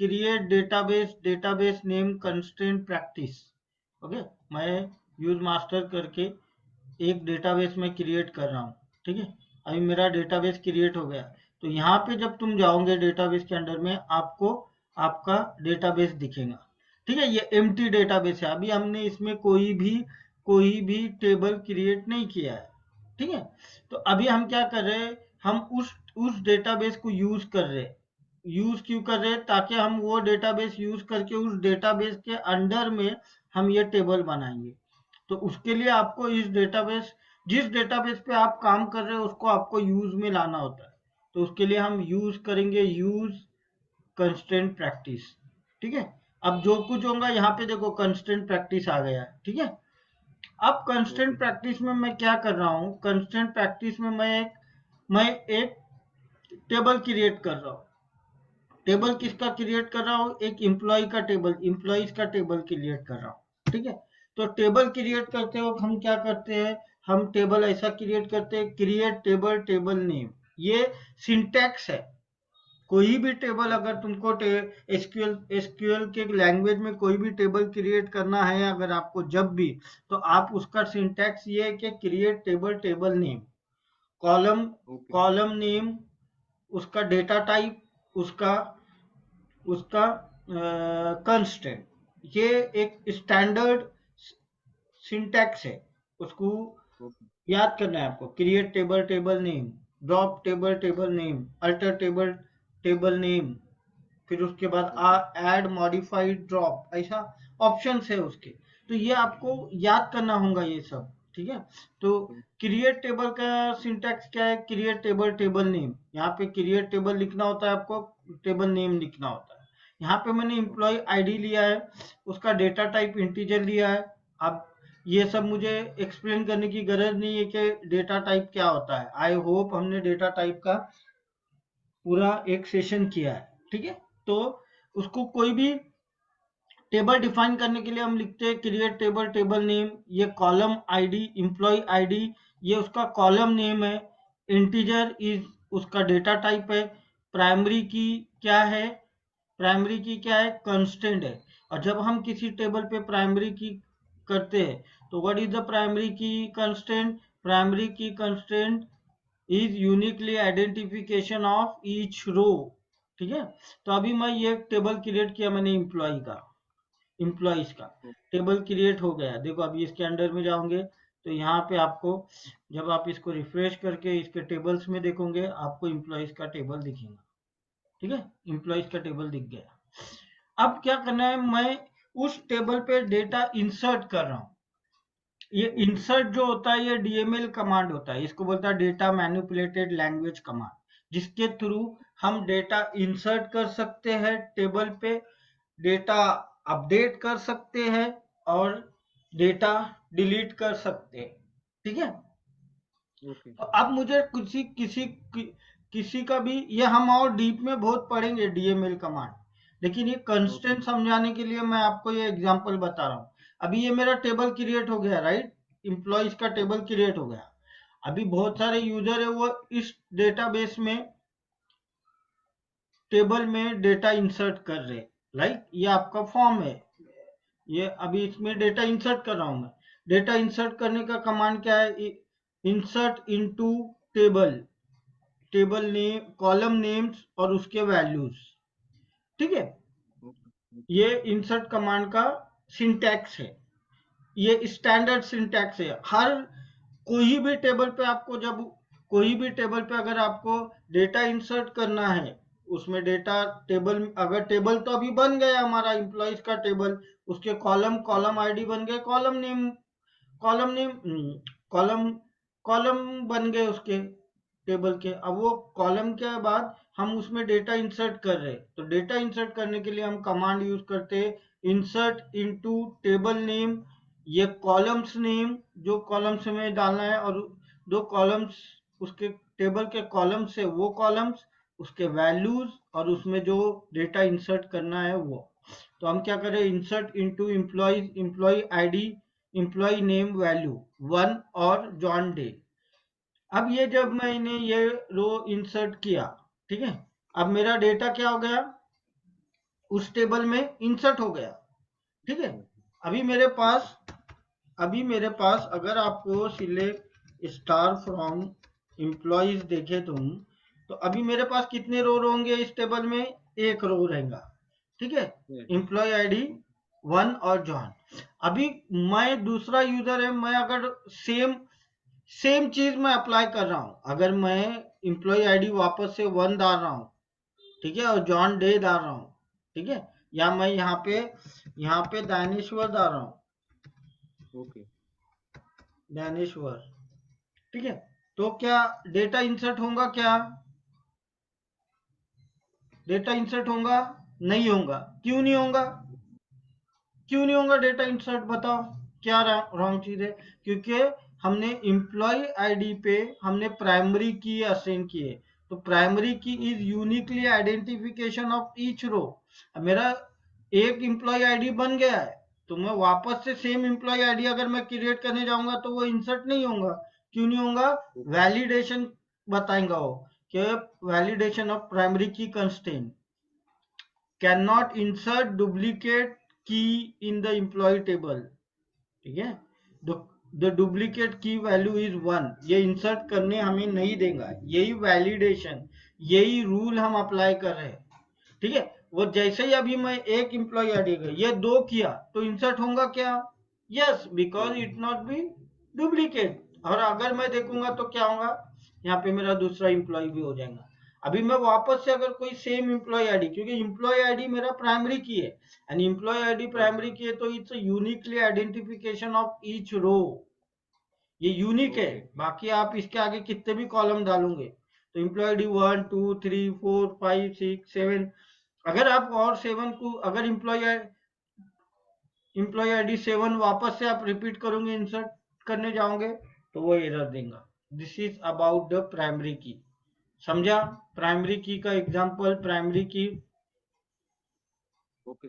Create database name constraint practice. Okay, मैं use master करके एक डेटाबेस में क्रिएट कर रहा हूँ। ठीक है, अभी मेरा डेटाबेस क्रिएट हो गया। तो यहाँ पे जब तुम जाओगे डेटाबेस के अंदर में, आपको आपका डेटाबेस दिखेगा। ठीक है, ये एम्प्टी डेटाबेस है, अभी हमने इसमें कोई भी टेबल क्रिएट नहीं किया है। ठीक है, तो अभी हम क्या कर रहे हैं, हम उस डेटाबेस को यूज कर रहे हैं। यूज क्यों कर रहे हैं, ताकि हम वो डेटाबेस यूज करके उस डेटाबेस के अंडर में हम ये टेबल बनाएंगे। तो उसके लिए आपको जिस डेटाबेस पे आप काम कर रहे हो उसको आपको यूज में लाना होता है। तो उसके लिए हम यूज करेंगे यूज कंस्ट्रेंट प्रैक्टिस। ठीक है, अब जो कुछ होगा यहाँ पे देखो कंस्ट्रेंट प्रैक्टिस आ गया है। ठीक है, अब कंस्ट्रेंट प्रैक्टिस में मैं क्या कर रहा हूँ, कंस्ट्रेंट प्रैक्टिस में मैं एक टेबल क्रिएट कर रहा हूँ। टेबल किसका क्रिएट कर रहा हूँ, एक एम्प्लॉय का टेबल, एम्प्लॉयज का टेबल क्रिएट कर रहा हूँ। ठीक है, तो टेबल क्रिएट करते वक्त हम क्या करते हैं, हम टेबल ऐसा क्रिएट करते हैं, क्रिएट टेबल नेम। ये सिंटैक्स है। कोई भी टेबल अगर तुमको एसक्यूएल के लैंग्वेज में कोई भी टेबल क्रिएट करना है अगर आपको जब भी, तो आप उसका सिंटैक्स ये है कि create table name, column column name, उसका डेटा टाइप, उसका उसका कंस्ट्रेंट, ये एक स्टैंडर्ड सिंटैक्स है। उसको याद करना है आपको। Create table name, drop table name, alter table name, फिर उसके बाद ऐड मॉडिफाइड ड्रॉप, ऐसा ऑप्शंस है उसके। तो ये आपको याद करना होगा ये सब। ठीक है, तो क्रिएट टेबल का सिंटैक्स क्या है, क्रिएट टेबल नेम, यहाँ पे क्रिएट टेबल लिखना होता है, आपको टेबल नेम लिखना होता है। यहाँ पे मैंने एम्प्लॉय आईडी लिया है, उसका डेटा टाइप इंटीजर लिया है। अब ये सब मुझे एक्सप्लेन करने की गरज नहीं है कि डेटा टाइप क्या होता है। आई होप हमने डेटा टाइप का पूरा एक सेशन किया है। ठीक है, तो उसको कोई भी टेबल डिफाइन करने के लिए हम लिखते हैं क्रिएट टेबल नेम, ये कॉलम आईडी, एम्प्लॉय आईडी, ये उसका कॉलम नेम है, इंटीजर इज उसका डेटा टाइप है, प्राइमरी की क्या है, प्राइमरी की क्या है, कंस्टेंट है। और जब हम किसी टेबल पे प्राइमरी की करते हैं तो what is the primary key constant, primary key constant is uniquely identification of each row. ठीक है, तो अभी मैं ये टेबल क्रिएट किया मैंने एम्प्लॉइज का टेबल क्रिएट हो गया। देखो अभी इसके अंडर में जाओगे तो यहाँ पे आपको, जब आप इसको रिफ्रेश करके इसके टेबल्स में देखोगे, आपको एम्प्लॉइज का टेबल दिखेगा। ठीक है, एम्प्लॉइज का टेबल दिख गया। अब क्या करना है, मैं उस टेबल पे डेटा इंसर्ट कर रहा हूँ। ये इंसर्ट जो होता है ये डीएमएल कमांड होता है, इसको बोलता है डेटा मैनिपुलेटेड लैंग्वेज कमांड, जिसके थ्रू हम डेटा इंसर्ट कर सकते हैं टेबल पे, डेटा अपडेट कर सकते हैं और डेटा डिलीट कर सकते हैं। ठीक है, तो अब मुझे किसी का भी, ये हम और डीप में बहुत पढ़ेंगे डीएमएल कमांड, लेकिन ये कंस्ट्रेंट समझाने के लिए मैं आपको ये एग्जांपल बता रहा हूँ। अभी ये मेरा टेबल क्रिएट हो गया, राइट, एम्प्लॉइज का टेबल क्रिएट हो गया। अभी बहुत सारे यूजर है वो इस डेटाबेस में टेबल में डेटा इंसर्ट कर रहे, लाइक ये आपका फॉर्म है, ये अभी इसमें डेटा इंसर्ट कर रहा हूं मैं। डेटा इंसर्ट करने का कमांड क्या है, insert into table, table name, column names और उसके वैल्यूज। ठीक है, ये इंसर्ट कमांड का सिंटैक्स है, ये स्टैंडर्ड सिंटैक्स है। हर कोई भी टेबल पे आपको, जब कोई भी टेबल पे अगर आपको डेटा इंसर्ट करना है, उसमें डेटा टेबल, अगर टेबल तो अभी बन गया हमारा एम्प्लॉइज का टेबल, उसके कॉलम आईडी बन गए, कॉलम नेम कॉलम कॉलम बन गए उसके टेबल के। अब वो कॉलम के बाद हम उसमें डेटा इंसर्ट कर रहे हैं, तो डेटा इंसर्ट करने के लिए हम कमांड यूज करते हैं इंसर्ट इनटू टेबल नेम, ये कॉलम्स नेम जो कॉलम्स में डालना है, और दो कॉलम्स उसके टेबल के कॉलम्स है वो कॉलम्स, उसके वैल्यूज और उसमें जो डेटा इंसर्ट करना है वो। तो हम क्या करें, insert into employees, employee ID, employee name value 1 और जॉन डे। अब ये जब मैंने ये रो इंसर्ट किया, ठीक है, अब मेरा डेटा क्या हो गया, उस टेबल में इंसर्ट हो गया। ठीक है, अभी मेरे पास अगर आपको सिलेक्ट स्टार फ्रॉम एम्प्लॉइज देखे तुम, तो अभी मेरे पास कितने रो होंगे इस टेबल में? एक रो रहेगा। ठीक है, एम्प्लॉय आईडी 1 और जॉन। अभी मैं दूसरा यूजर है, मैं अगर सेम चीज मैं अप्लाई कर रहा हूं, अगर मैं एम्प्लॉय आईडी वापस से 1 डाल रहा हूं, ठीक है, और जॉन डे डाल रहा हूं, ठीक है, या मैं यहाँ पे दानेश्वर डाल रहा हूँ, ओके, दानेश्वर, ठीक है, तो क्या डेटा इंसर्ट होगा? क्या डेटा इंसर्ट होगा? नहीं होगा। क्यों नहीं होगा? क्यों नहीं होगा डेटा इंसर्ट? बताओ क्या रॉन्ग चीज है? क्योंकि हमने एम्प्लॉय आईडी पे हमने प्राइमरी की असाइन की है, तो primary key is uniquely identification of each row. मेरा एक एम्प्लॉय आईडी बन गया है, तो मैं वापस से सेम एम्प्लॉय आईडी अगर मैं क्रिएट करने जाऊंगा तो वो इंसर्ट नहीं होगा। क्यों नहीं होगा? वैलिडेशन बताएंगा वो कि वैलिडेशन ऑफ प्राइमरी की constraint can not insert duplicate की इन द एम्प्लॉय टेबल। ठीक है, द डुप्लीकेट की वैल्यू इज 1, ये इंसर्ट करने हमें नहीं देगा। यही वैलिडेशन, यही रूल हम अप्लाई कर रहे हैं। ठीक है, वो जैसे ही अभी मैं एक एम्प्लॉय आईडी ये दो किया तो इंसर्ट होगा क्या? Yes, because it not be duplicate. और अगर मैं देखूंगा तो क्या होगा, यहाँ पे मेरा दूसरा एम्प्लॉय भी हो जाएगा। अभी मैं वापस से अगर कोई सेम एम्प्लॉय आईडी, क्योंकि एम्प्लॉय आईडी मेरा प्राइमरी की है, and employee ID primary key है, तो it's uniquely identification of each row. ये यूनिक है, बाकी आप इसके आगे कितने भी कॉलम डालोगे तो एम्प्लॉय आईडी 1 2 3 4 5 6 7, अगर आप और 7 को अगर एम्प्लॉय आईडी 7 वापस से आप रिपीट करोगे, इंसर्ट करने जाओगे, तो वो एरर देगा। This is about the primary की। समझा? प्राइमरी की का एग्जांपल, प्राइमरी की। ओके।